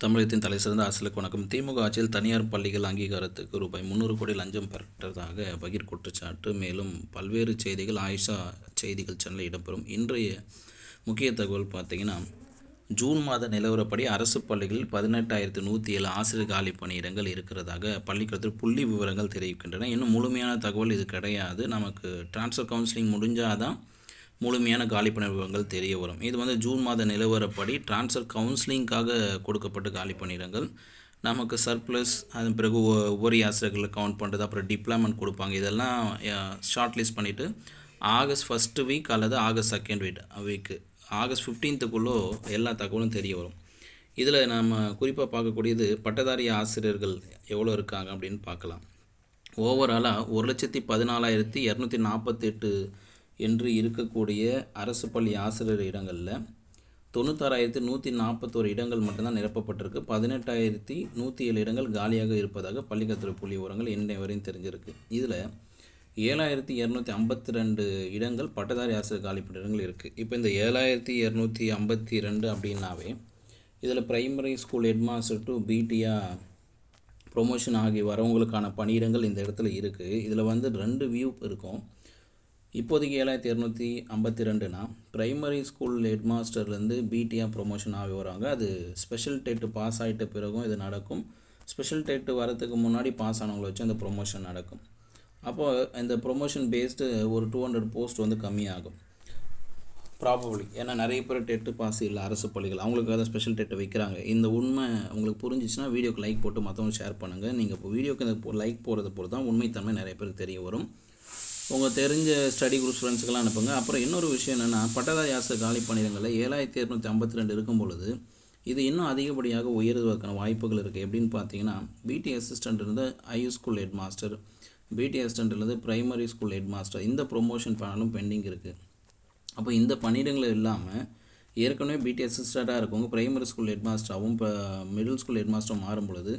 தமிழகத்தின் தலைசிறந்த ஆசிரியர்களுக்கு வணக்கம். திமுக ஆட்சியில் தனியார் பள்ளிகள் அங்கீகாரத்துக்கு ரூபாய் 300 கோடி லஞ்சம் பெற்றதாக பகீர் குற்றச்சாட்டு. மேலும் பல்வேறு செய்திகள் ஆயிஷா செய்திகள் சேனலில் இடம்பெறும். இன்றைய முக்கிய தகவல் பார்த்தீங்கன்னா, ஜூன் மாத நிலவரப்படி அரசு பள்ளிகளில் 18,107 ஆசிரியர் காலி பணியிடங்கள் இருக்கிறதாக பள்ளிக்கூடத்தில் புள்ளி விவரங்கள் தெரிவிக்கின்றன. இன்னும் முழுமையான தகவல் இது கிடையாது. நமக்கு ட்ரான்ஸ்ஃபர் கவுன்சிலிங் முடிஞ்சாதான் முழுமையான காலி பணியிடங்கள் தெரிய வரும். இது ஜூன் மாத நிலவரப்படி ட்ரான்ஸ்ஃபர் கவுன்சிலிங்காக கொடுக்கப்பட்ட காலி பணியிடங்கள். நமக்கு சர்ப்ளஸ், அதன் பிறகு ஒவ்வொரு ஆசிரியர்களை கவுண்ட் பண்ணுறது, அப்புறம் டிப்ளாய்மெண்ட் கொடுப்பாங்க. இதெல்லாம் ஷார்ட் லிஸ்ட் பண்ணிவிட்டு ஆகஸ்ட் ஃபஸ்ட்டு வீக் அல்லது ஆகஸ்ட் செகண்ட் வீக்கு ஆகஸ்ட் 15க்குள்ளே எல்லா தகவலும் தெரிய வரும். இதில் நம்ம குறிப்பாக பார்க்கக்கூடியது பட்டதாரி ஆசிரியர்கள் எவ்வளோ இருக்காங்க அப்படின்னு பார்க்கலாம். ஓவராலாக 1,14,248 என்று இருக்கக்கூடிய அரசு பள்ளி ஆசிரியர் இடங்களில் 96,141 இடங்கள் மட்டும்தான் நிரப்பப்பட்டிருக்கு. 18,107 இடங்கள் காலியாக இருப்பதாக பள்ளிக்கல்வித்துறை புள்ளி விவரங்கள் இன்னை வரையும் தெரிஞ்சிருக்கு. இதில் 7,252 இடங்கள் பட்டதாரி ஆசிரியர் காலி இடங்கள் இருக்குது. இப்போ இந்த 7,252 அப்படின்னாவே இதில் primary school headmaster to BTR promotion ஆகி வரவங்களுக்கான பணியிடங்கள் இந்த இடத்துல இருக்குது. இதில் 2 வியூ இருக்கும். இப்போதைக்கு 7,252னா ப்ரைமரி ஸ்கூல் ஹெட்மாஸ்டர்லேருந்து பிடிஆர் ப்ரொமோஷன் ஆகி வராங்க. அது ஸ்பெஷல் டெட்டு பாஸ் ஆகிட்ட பிறகும் இது நடக்கும். ஸ்பெஷல் டெட்டு வரத்துக்கு முன்னாடி பாஸ் ஆனவங்களை வச்சு அந்த ப்ரொமோஷன் நடக்கும். அப்போது இந்த ப்ரொமோஷன் பேஸ்டு ஒரு 200 போஸ்ட் கம்மியாகும் ப்ராபபிளி. ஏன்னா நிறைய பேர் டெட்டு பாஸ் இல்லை அரசு பள்ளிகள், அவங்களுக்காக தான் ஸ்பெஷல் டெட்டு வைக்கிறாங்க. இந்த உண்மை உங்களுக்கு புரிஞ்சிச்சுன்னா வீடியோக்கு லைக் போட்டு மற்றவங்க ஷேர் பண்ணுங்கள். நீங்கள் இப்போ வீடியோக்கு இந்த லைக் போடுறத பொறுத்து தான் உண்மைத்தன்மை நிறைய பேருக்கு தெரிய வரும். உங்கள் தெரிஞ்ச ஸ்டடி குரூப் ஃப்ரெண்ட்ஸுக்கெல்லாம் அனுப்புங்க. அப்புறம் இன்னொரு விஷயம் என்னென்னா, பட்டதாரி ஆசிரியர் காலி பணியிடங்களில் 7,252 இருக்கும் பொழுது இது இன்னும் அதிகப்படியாக உயர்வதற்கான வாய்ப்புகள் இருக்குது. எப்படின்னு பார்த்தீங்கன்னா, பிடி அசிஸ்டண்ட்லேருந்து ஹை ஸ்கூல் ஹெட் மாஸ்டர், பிடி அசிஸ்டண்ட்லேருந்து ப்ரைமரி ஸ்கூல் ஹெட் மாஸ்டர், இந்த ப்ரொமோஷன் பேனலும் பெண்டிங் இருக்குது. அப்போ இந்த பணியிடங்கள் இல்லாமல் ஏற்கனவே பிடி அசிஸ்டண்ட்டாக இருக்கவங்க ப்ரைமரி ஸ்கூல் ஹெட் மாஸ்டராகவும் இப்போ மிடில் ஸ்கூல் ஹெட் மாஸ்டரும் மாறும் பொழுது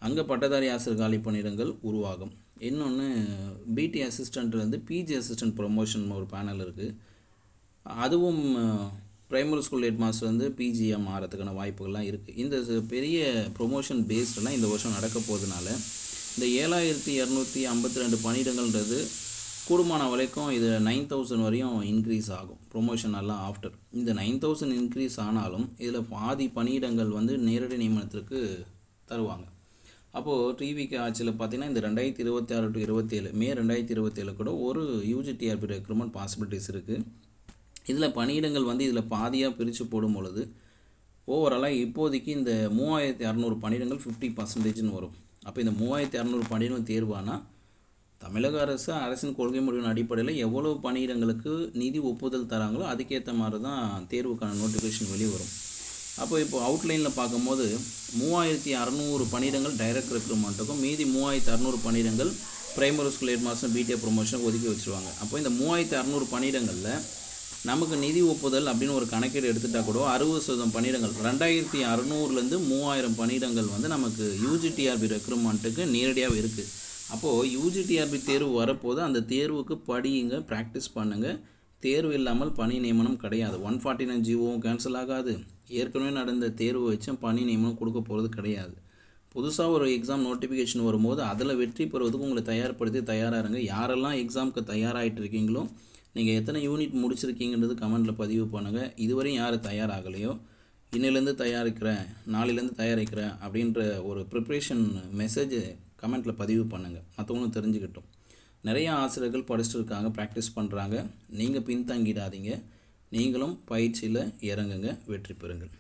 அங்கே பட்டதாரி ஆசிரியர் காலி பணியிடங்கள் உருவாகும். இன்னொன்று, பிடி அசிஸ்டண்ட்லேருந்து பிஜி அசிஸ்டண்ட் ப்ரொமோஷன் ஒரு பேனல் இருக்குது. அதுவும் ப்ரைமரி ஸ்கூல் ஹெட் மாஸ்டர் பிஜியாக மாறதுக்கான வாய்ப்புகள்லாம் இருக்குது. இந்த பெரிய ப்ரொமோஷன் பேஸ்டெல்லாம் இந்த வருஷம் நடக்க போகிறதுனால இந்த 7,252 பணியிடங்கள்ன்றது கூடுமான வரைக்கும் இது 9,000 வரையும் இன்க்ரீஸ் ஆகும் ப்ரொமோஷன் எல்லாம் ஆஃப்டர். இந்த 9,000 இன்க்ரீஸ் ஆனாலும் இதில் பாதி பணியிடங்கள் நேரடி நியமனத்திற்கு தருவாங்க. அப்போது டிவிக்கு ஆட்சியில் பார்த்தீங்கன்னா இந்த 2026 to 27 மே 2027 கூட ஒரு யூஜிடிஆர்பி ரெக்ரூட்மெண்ட் பாசிபிலிட்டிஸ் இருக்குது. இதில் பணியிடங்கள் இதில் பாதியாக பிரித்து போடும் பொழுது ஓவராலாக இப்போதைக்கு இந்த 3,600 பணியிடங்கள் 50% வரும். அப்போ இந்த 3,600 பணியிடங்கள் தேர்வானால் தமிழக அரசின் கொள்கை முடிவின் அடிப்படையில் எவ்வளோ பணியிடங்களுக்கு நிதி ஒப்புதல் தராங்களோ அதுக்கேற்ற மாதிரி தான் தேர்வுக்கான நோட்டிஃபிகேஷன் வெளியே வரும். இப்போ அவுட்லைனில் பார்க்கும்போது 3,600 பணியிடங்கள் டைரக்ட் ரெக்ரூட்மெண்ட்டுக்கும் மீதி 3,600 பணியிடங்கள் primary school head master PTA promotion ஒதுக்கி வச்சுருவாங்க. அப்போ இந்த 3,600 பணியிடங்களில் நமக்கு நிதி ஒப்புதல் அப்படின்னு ஒரு கணக்கீடு எடுத்துகிட்டா கூட 60% பணியிடங்கள் 2,600லேருந்து 3,000 பணியிடங்கள் நமக்கு யூஜிடிஆர்பி ரெக்ரூட்மெண்ட்டுக்கு நேரடியாக இருக்குது. அப்போது யூஜிடிஆர்பி தேர்வு வரப்போது அந்த தேர்வுக்கு படியுங்க, ப்ராக்டிஸ் பண்ணுங்கள். தேர்வு இல்லாமல் பணி நியமனம் கிடையாது. 149 ஜிஓவும் கேன்சல் ஆகாது. ஏற்கனவே நடந்த தேர்வு வச்சும் பணி நியமனம் கொடுக்க போகிறது கிடையாது. புதுசாக ஒரு எக்ஸாம் நோட்டிஃபிகேஷன் வரும்போது அதில் வெற்றி பெறுவதுக்கு உங்களை தயாராக இருங்க. யாரெல்லாம் எக்ஸாமுக்கு தயாராகிட்டு இருக்கீங்களோ, நீங்கள் எத்தனை யூனிட் முடிச்சிருக்கீங்கன்றது கமெண்ட்டில் பதிவு பண்ணுங்கள். இதுவரையும் யார் தயாராகலையோ, இன்னிலேருந்து தயாரிக்கிறேன், நாளையிலேருந்து தயாரிக்கிறேன் அப்படின்ற ஒரு ப்ரிப்ரேஷன் மெசேஜ் கமெண்ட்டில் பதிவு பண்ணுங்கள், மற்றவங்களும் தெரிஞ்சுக்கிட்டோம். நிறைய ஆசிரியர்கள் படிச்சுட்டு இருக்காங்க, ப்ராக்டிஸ் பண்ணுறாங்க. நீங்கள் பின்தங்கிடாதீங்க. நீங்களும் பயிற்சியில் இறங்குங்க, வெற்றி பெறுங்கள்.